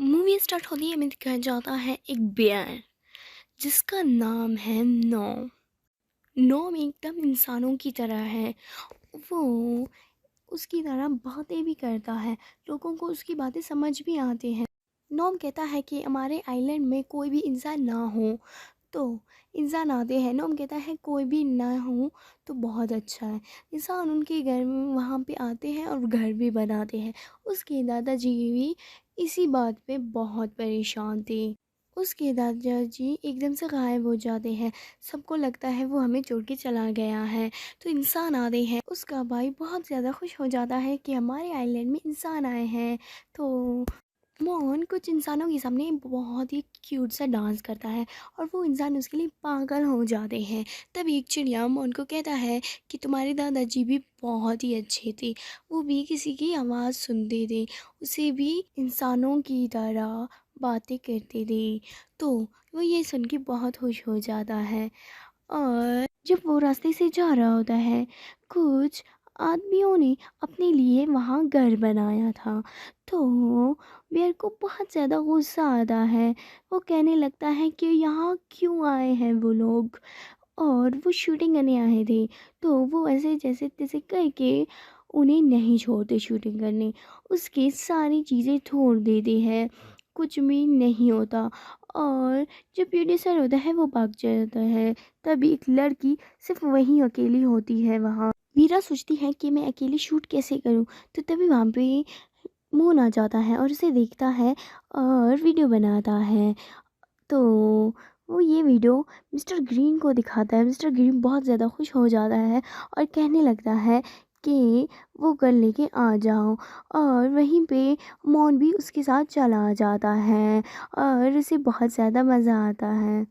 Movie start होती है में दिखाया जाता है एक बेयर जिसका नाम है नोम। नोम एकदम इंसानों की तरह है। वो उसकी तरह बातें भी करता है, लोगों को उसकी बातें समझ भी आती हैं। नोम कहता है कि हमारे आइलैंड में कोई भी इंसान ना हो तो इंसान आते हैं। नोम कहता है कोई भी ना हो तो बहुत अच्छा है। इंसान उनके घर में वहाँ पे आते हैं और घर भी बनाते हैं। उसके दादाजी भी इसी बात पे बहुत परेशान थे। उसके दादाजी एकदम से गायब हो जाते हैं। सबको लगता है वो हमें छोड़ के चला गया है। तो इंसान आते हैं। उसका भाई बहुत ज़्यादा खुश हो जाता है कि हमारे आइलैंड में इंसान आए हैं। तो मोहन कुछ इंसानों के सामने बहुत ही क्यूट सा डांस करता है और वो इंसान उसके लिए पागल हो जाते हैं। तब एक चिड़िया मोहन को कहता है कि तुम्हारे दादाजी भी बहुत ही अच्छे थे, वो भी किसी की आवाज़ सुनते थे, उसे भी इंसानों की तरह बातें करते थे। तो वो ये सुन के बहुत खुश हो जाता है। और जब वो रास्ते से जा रहा होता है, कुछ आदमियों ने अपने लिए वहाँ घर बनाया था। तो बेयर को बहुत ज़्यादा गुस्सा आता है। वो कहने लगता है कि यहाँ क्यों आए हैं वो लोग, और वो शूटिंग करने आए थे। तो वो ऐसे जैसे तैसे करके उन्हें नहीं छोड़ते शूटिंग करने, उसकी सारी चीज़ें तोड़ देते हैं, कुछ भी नहीं होता। और जो प्रोड्यूसर होता है वो भाग जाता है। तभी एक लड़की सिर्फ वही अकेली होती है वहाँ। वीरा सोचती है कि मैं अकेली शूट कैसे करूँ। तो तभी वहाँ पे मोहन आ जाता है और उसे देखता है और वीडियो बनाता है। तो वो ये वीडियो मिस्टर ग्रीन को दिखाता है। मिस्टर ग्रीन बहुत ज़्यादा खुश हो जाता है और कहने लगता है कि वो कर लेके आ जाओ। और वहीं पे मौन भी उसके साथ चला जाता है और उसे बहुत ज़्यादा मज़ा आता है।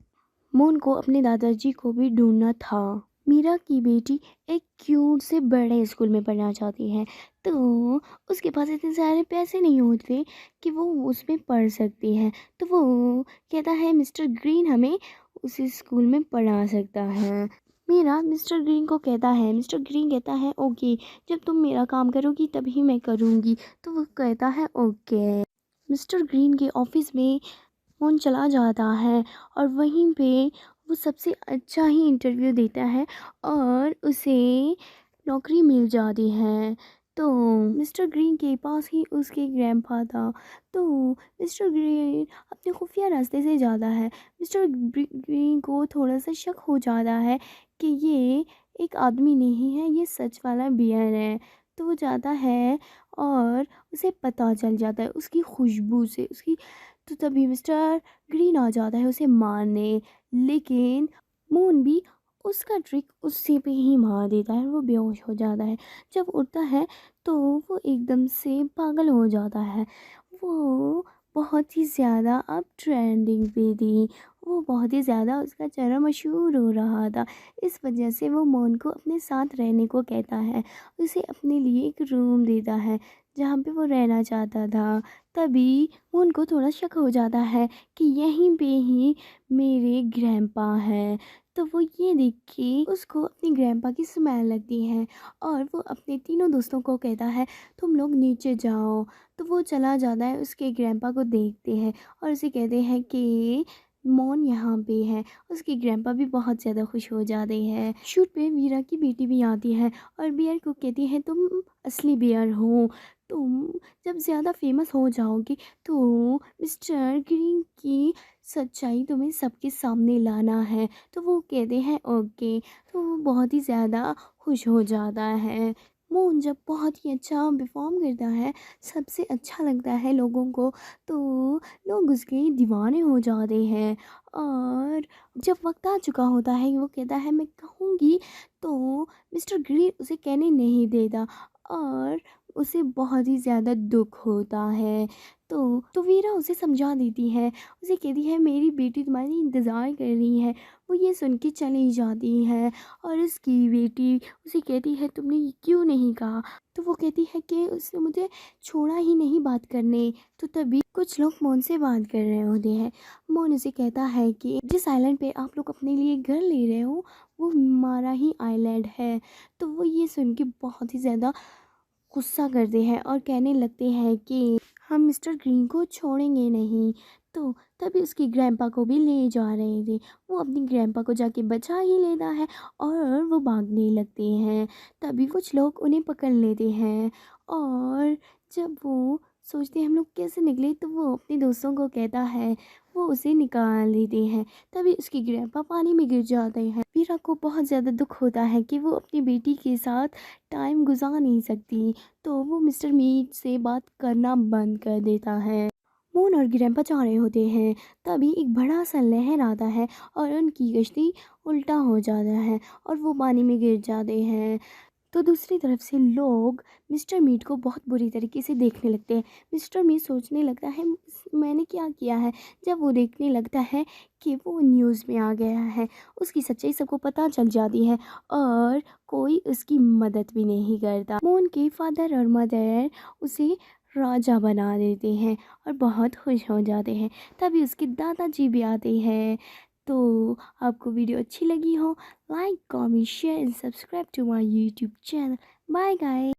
मोन को अपने दादाजी को भी ढूंढना था। मीरा की बेटी एक क्यूट से बड़े स्कूल में पढ़ना चाहती है। तो उसके पास इतने सारे पैसे नहीं होते कि वो उसमें पढ़ सकती है। तो वो कहता है मिस्टर ग्रीन हमें उसी स्कूल में पढ़ा सकता है। मीरा मिस्टर ग्रीन को कहता है, मिस्टर ग्रीन कहता है ओके, जब तुम मेरा काम करोगी तभी मैं करूँगी। तो वो कहता है ओके। मिस्टर ग्रीन के ऑफिस में फ़ोन चला जाता है और वहीं पे वो सबसे अच्छा ही इंटरव्यू देता है और उसे नौकरी मिल जाती है। तो मिस्टर ग्रीन के पास ही उसके ग्रैंडपा था। तो मिस्टर ग्रीन अपने खुफिया रास्ते से जाता है। मिस्टर ग्रीन को थोड़ा सा शक हो जाता है कि ये एक आदमी नहीं है, ये सच वाला बियर है। तो वो जाता है और उसे पता चल जाता है उसकी खुशबू से, उसकी। तो तभी मिस्टर ग्रीन आ जाता है उसे मारने, लेकिन मून भी उसका ट्रिक उससे पे ही मार देता है। वो बेहोश हो जाता है। जब उठता है तो वो एकदम से पागल हो जाता है। वो बहुत ही ज़्यादा अब ट्रेंडिंग पे थी। वो बहुत ही ज़्यादा, उसका चेहरा मशहूर हो रहा था। इस वजह से वो मोन को अपने साथ रहने को कहता है, उसे अपने लिए एक रूम देता है जहाँ पे वो रहना चाहता था। तभी मोन को थोड़ा शक हो जाता है कि यहीं पे ही मेरे ग्रैंपा हैं। तो वो ये देख के उसको अपनी ग्रैंपा की स्मेल लगती है और वो अपने तीनों दोस्तों को कहता है तुम लोग नीचे जाओ। तो वो चला जाता है, उसके ग्रैंपा को देखते हैं और उसे कहते हैं कि मौन यहाँ पे है। उसके ग्रैंपा भी बहुत ज़्यादा खुश हो जाते हैं। शूट पे वीरा की बेटी भी आती है और बियर को कहती है तुम असली बियर हो, तुम जब ज़्यादा फेमस हो जाओगे तो मिस्टर ग्रीन की सच्चाई तुम्हें सबके सामने लाना है। तो वो कहते हैं ओके। तो वो बहुत ही ज़्यादा खुश हो जाता है। मोहन जब बहुत ही अच्छा परफॉर्म करता है, सबसे अच्छा लगता है लोगों को, तो लोग उसके दीवाने हो जाते हैं। और जब वक्त आ चुका होता है, वो कहता है मैं कहूँगी, तो मिस्टर ग्रीन उसे कहने नहीं देता और उसे बहुत ही ज़्यादा दुख होता है। तो वीरा उसे समझा देती है, उसे कहती है मेरी बेटी तुम्हारी इंतज़ार कर रही है। वो ये सुन के चली जाती है और उसकी बेटी उसे कहती है तुमने ये क्यों नहीं कहा। तो वो कहती है कि उसने मुझे छोड़ा ही नहीं बात करने। तो तभी कुछ लोग मौन से बात कर रहे होते हैं। मौन उसे कहता है कि जिस आइलैंड पे आप लोग अपने लिए घर ले रहे हो वो हमारा ही आइलैंड है। तो वो ये सुन के बहुत ही ज़्यादा गुस्सा करते हैं और कहने लगते हैं कि हम मिस्टर ग्रीन को छोड़ेंगे नहीं। तो तभी उसकी ग्रैंपा को भी ले जा रहे थे। वो अपनी ग्रैंपा को जाके बचा ही लेता है और वो भागने लगते हैं। तभी कुछ लोग उन्हें पकड़ लेते हैं और जब वो सोचते हैं हम लोग कैसे निकले, तो वो अपने दोस्तों को कहता है, वो उसे निकाल लेते हैं। तभी उसकी ग्रैंपा पानी में गिर जाते हैं। वीरा को बहुत ज़्यादा दुख होता है कि वो अपनी बेटी के साथ टाइम गुजार नहीं सकती, तो वो मिस्टर मीट से बात करना बंद कर देता है। मून और ग्रैंपा जा रहे होते हैं। तभी एक बड़ा सा लहर आता है और उनकी कश्ती उल्टा हो जाता है और वो पानी में गिर जाते हैं। तो दूसरी तरफ से लोग मिस्टर मीट को बहुत बुरी तरीके से देखने लगते हैं। मिस्टर मीट सोचने लगता है मैंने क्या किया है, जब वो देखने लगता है कि वो न्यूज़ में आ गया है। उसकी सच्चाई सबको पता चल जाती है और कोई उसकी मदद भी नहीं करता। मोन के फादर और मदर उसे राजा बना देते हैं और बहुत खुश हो जाते हैं। तभी उसके दादाजी भी आते हैं। तो आपको वीडियो अच्छी लगी हो, like, comment, share and subscribe to my YouTube channel. Bye guys.